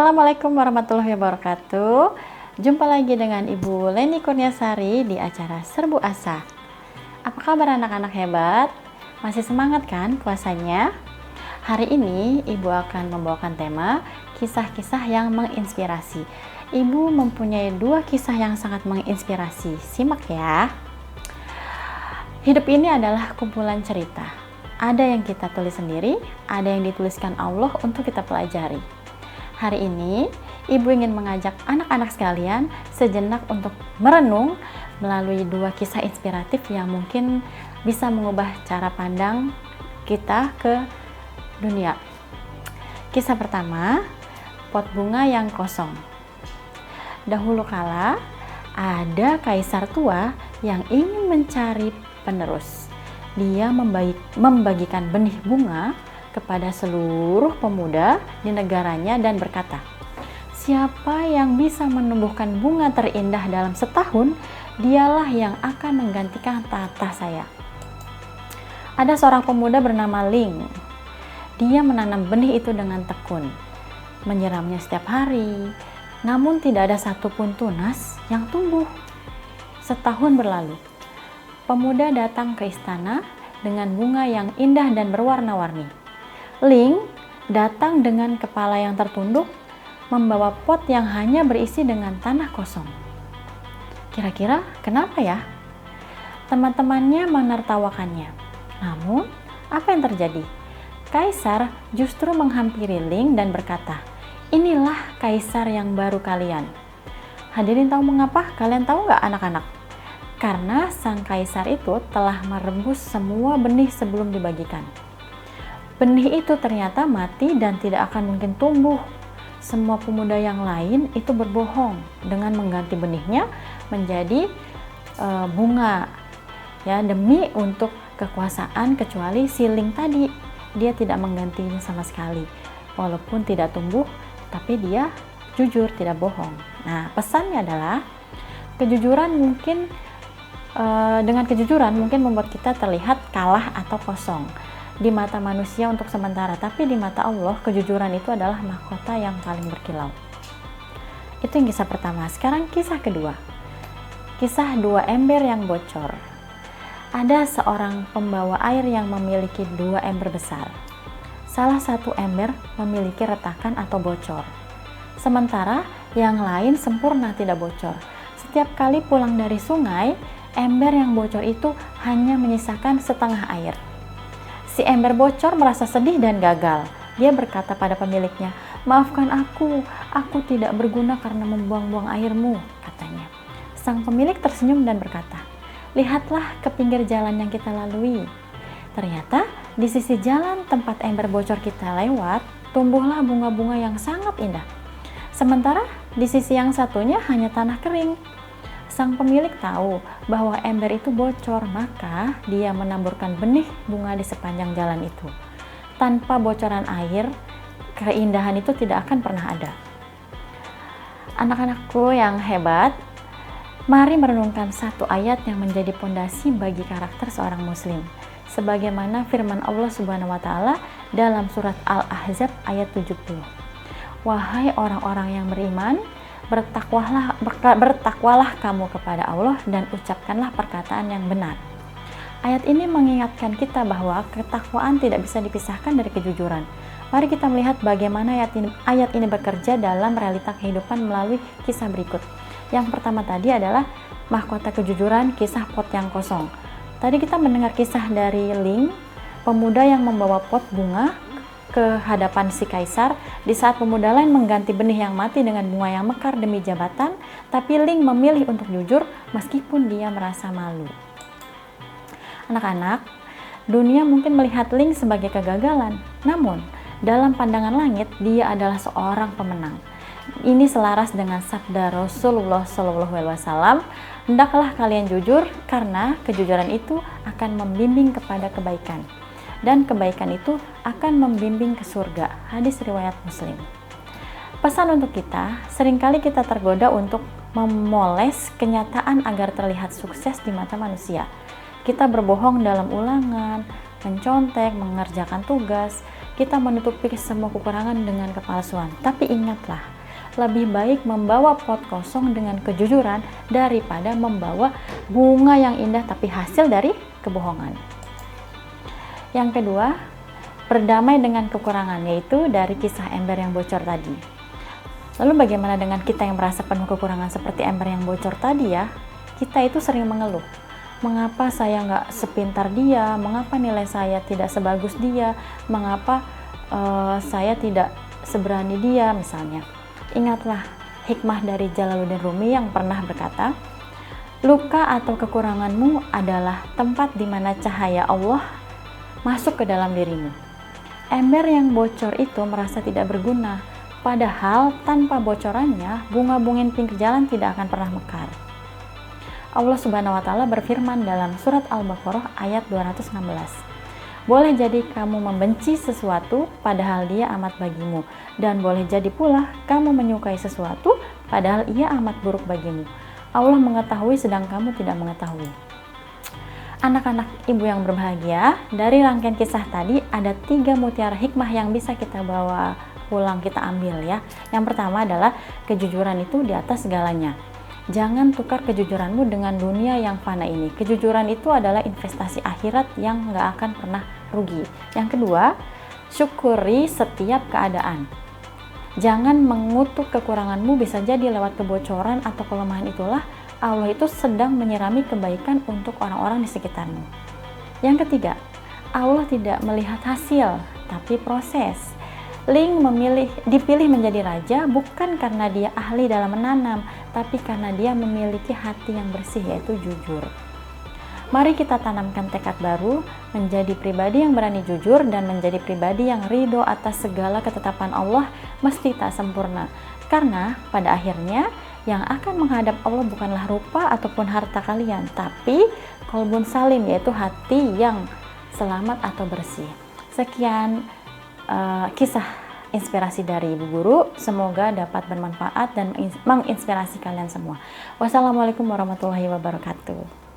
Assalamualaikum warahmatullahi wabarakatuh. Jumpa lagi dengan Ibu Leni Kurniasari di acara Serbu Asa. Apa kabar anak-anak hebat? Masih semangat kan puasanya? Hari ini Ibu akan membawakan tema kisah-kisah yang menginspirasi. Ibu mempunyai 2 kisah yang sangat menginspirasi. Simak ya. Hidup ini adalah kumpulan cerita. Ada yang kita tulis sendiri, ada yang dituliskan Allah untuk kita pelajari. Hari ini, Ibu ingin mengajak anak-anak sekalian sejenak untuk merenung melalui 2 kisah inspiratif yang mungkin bisa mengubah cara pandang kita ke dunia. Kisah pertama, pot bunga yang kosong. Dahulu kala, ada kaisar tua yang ingin mencari penerus. Dia membagikan benih bunga kepada seluruh pemuda di negaranya dan berkata, siapa yang bisa menumbuhkan bunga terindah dalam setahun, dialah yang akan menggantikan tahta saya. Ada seorang pemuda bernama Ling. Dia menanam benih itu dengan tekun, menyiramnya setiap hari, namun tidak ada satupun tunas yang tumbuh. Setahun berlalu, pemuda datang ke istana dengan bunga yang indah dan berwarna-warni. Ling datang dengan kepala yang tertunduk, membawa pot yang hanya berisi dengan tanah kosong. Kira-kira kenapa ya? Teman-temannya menertawakannya. Namun, apa yang terjadi? Kaisar justru menghampiri Ling dan berkata, inilah kaisar yang baru kalian. Hadirin tahu mengapa? Kalian tahu nggak anak-anak? Karena sang kaisar itu telah merebus semua benih sebelum dibagikan. Benih itu ternyata mati dan tidak akan mungkin tumbuh. Semua pemuda yang lain itu berbohong dengan mengganti benihnya menjadi bunga, ya, demi untuk kekuasaan, kecuali si Ling tadi. Dia tidak menggantinya sama sekali. Walaupun tidak tumbuh, tapi dia jujur, tidak bohong. Nah, pesannya adalah kejujuran mungkin dengan kejujuran mungkin membuat kita terlihat kalah atau kosong di mata manusia untuk sementara, tapi di mata Allah kejujuran itu adalah mahkota yang paling berkilau. Itu yang kisah pertama. Sekarang kisah kedua. Kisah 2 ember yang bocor. Ada seorang pembawa air yang memiliki 2 ember besar. Salah satu ember memiliki retakan atau bocor, sementara yang lain sempurna tidak bocor. Setiap kali pulang dari sungai, ember yang bocor itu hanya menyisakan setengah air. Si ember bocor merasa sedih dan gagal. Dia berkata pada pemiliknya, maafkan aku tidak berguna karena membuang-buang airmu, katanya. Sang pemilik tersenyum dan berkata, lihatlah ke pinggir jalan yang kita lalui. Ternyata di sisi jalan tempat ember bocor kita lewat, tumbuhlah bunga-bunga yang sangat indah. Sementara di sisi yang satunya hanya tanah kering. Sang pemilik tahu bahwa ember itu bocor, maka dia menaburkan benih bunga di sepanjang jalan itu. Tanpa bocoran air, keindahan itu tidak akan pernah ada. Anak-anakku yang hebat, mari merenungkan satu ayat yang menjadi pondasi bagi karakter seorang muslim. Sebagaimana firman Allah Subhanahu wa taala dalam surat Al-Ahzab ayat 70. Wahai orang-orang yang beriman, bertakwalah kamu kepada Allah dan ucapkanlah perkataan yang benar. Ayat ini mengingatkan kita bahwa ketakwaan tidak bisa dipisahkan dari kejujuran. Mari kita melihat bagaimana ayat ini bekerja dalam realita kehidupan melalui kisah berikut. Yang pertama tadi adalah mahkota kejujuran, kisah pot yang kosong. Tadi kita mendengar kisah dari Ling, pemuda yang membawa pot bunga ke hadapan si kaisar di saat pemuda lain mengganti benih yang mati dengan bunga yang mekar demi jabatan, tapi Ling memilih untuk jujur meskipun dia merasa malu. Anak-anak, dunia mungkin melihat Ling sebagai kegagalan, namun dalam pandangan langit dia adalah seorang pemenang. Ini selaras dengan sabda Rasulullah SAW, hendaklah kalian jujur karena kejujuran itu akan membimbing kepada kebaikan. Dan kebaikan itu akan membimbing ke surga. Hadis riwayat Muslim. Pesan untuk kita, seringkali kita tergoda untuk memoles kenyataan agar terlihat sukses di mata manusia. Kita berbohong dalam ulangan, mencontek, mengerjakan tugas, kita menutupi semua kekurangan dengan kepalsuan. Tapi ingatlah, lebih baik membawa pot kosong dengan kejujuran daripada membawa bunga yang indah tapi hasil dari kebohongan. Yang kedua, berdamai dengan kekurangan, yaitu dari kisah ember yang bocor tadi. Lalu bagaimana dengan kita yang merasa penuh kekurangan seperti ember yang bocor tadi ya? Kita itu sering mengeluh. Mengapa saya nggak sepintar dia? Mengapa nilai saya tidak sebagus dia? Mengapa saya tidak seberani dia misalnya? Ingatlah hikmah dari Jalaluddin Rumi yang pernah berkata, luka atau kekuranganmu adalah tempat di mana cahaya Allah masuk ke dalam dirimu. Ember yang bocor itu merasa tidak berguna, padahal tanpa bocorannya bunga-bunga pinggir jalan tidak akan pernah mekar. Allah Subhanahu wa Ta'ala berfirman dalam surat Al-Baqarah ayat 216. Boleh jadi kamu membenci sesuatu padahal dia amat bagimu, dan boleh jadi pula kamu menyukai sesuatu padahal ia amat buruk bagimu. Allah mengetahui sedang kamu tidak mengetahui. Anak-anak ibu yang berbahagia, dari rangkaian kisah tadi ada 3 mutiara hikmah yang bisa kita bawa pulang, kita ambil ya. Yang pertama adalah kejujuran itu di atas segalanya. Jangan tukar kejujuranmu dengan dunia yang fana ini. Kejujuran itu adalah investasi akhirat yang gak akan pernah rugi. Yang kedua, syukuri setiap keadaan. Jangan mengutuk kekuranganmu, bisa jadi lewat kebocoran atau kelemahan itulah Allah itu sedang menyirami kebaikan untuk orang-orang di sekitarmu. Yang ketiga, Allah tidak melihat hasil, tapi proses. Ling dipilih menjadi raja bukan karena dia ahli dalam menanam, tapi karena dia memiliki hati yang bersih, yaitu jujur. Mari kita tanamkan tekad baru, menjadi pribadi yang berani jujur dan menjadi pribadi yang ridho atas segala ketetapan Allah meski tak sempurna. Karena pada akhirnya yang akan menghadap Allah bukanlah rupa ataupun harta kalian, tapi qalbun salim, yaitu hati yang selamat atau bersih. Sekian kisah inspirasi dari Ibu Guru, semoga dapat bermanfaat dan menginspirasi kalian semua. Wassalamualaikum warahmatullahi wabarakatuh.